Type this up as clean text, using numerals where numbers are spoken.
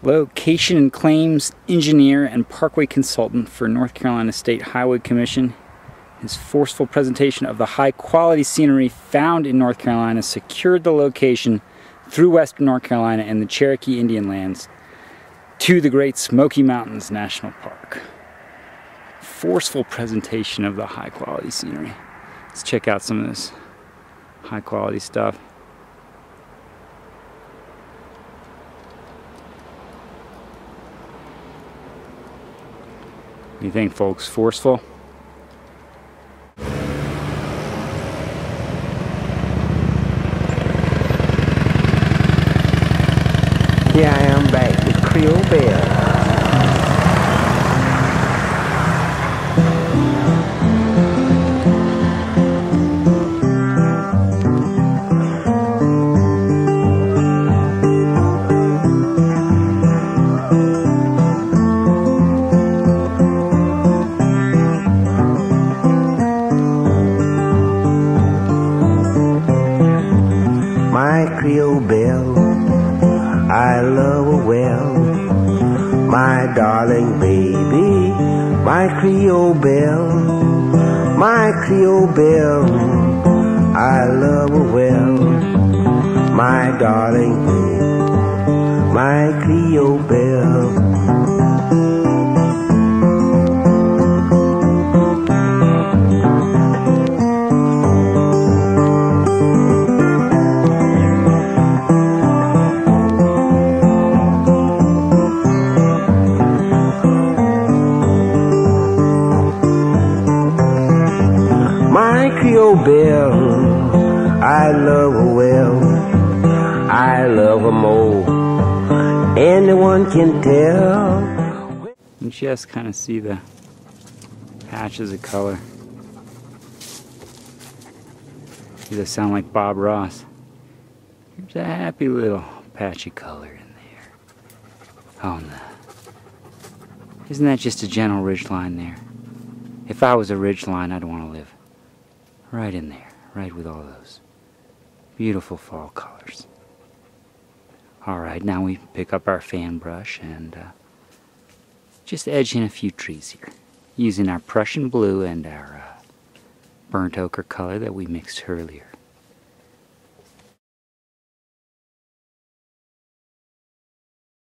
Location and claims engineer and parkway consultant for North Carolina State Highway Commission. His forceful presentation of the high-quality scenery found in North Carolina secured the location through western North Carolina and the Cherokee Indian lands to the Great Smoky Mountains National Park. Forceful presentation of the high-quality scenery. Let's check out some of this high-quality stuff. What do you think, folks? Forceful? Here I am back with Creole Belle. Creole Belle, I love her well, my darling baby, my Creole Belle, my Creole Belle, I love her well, my darling baby, my Creole Belle. Creole Belle, I love her well, I love her more, anyone can tell. You just kind of see the patches of color. Does that sound like Bob Ross? There's a happy little patch of color in there. Oh no. Isn't that just a gentle ridge line there? If I was a ridge line, I'd want to live right in there, right with all those beautiful fall colors. Alright, now we pick up our fan brush and just edge in a few trees here, using our Prussian blue and our burnt ochre color that we mixed earlier.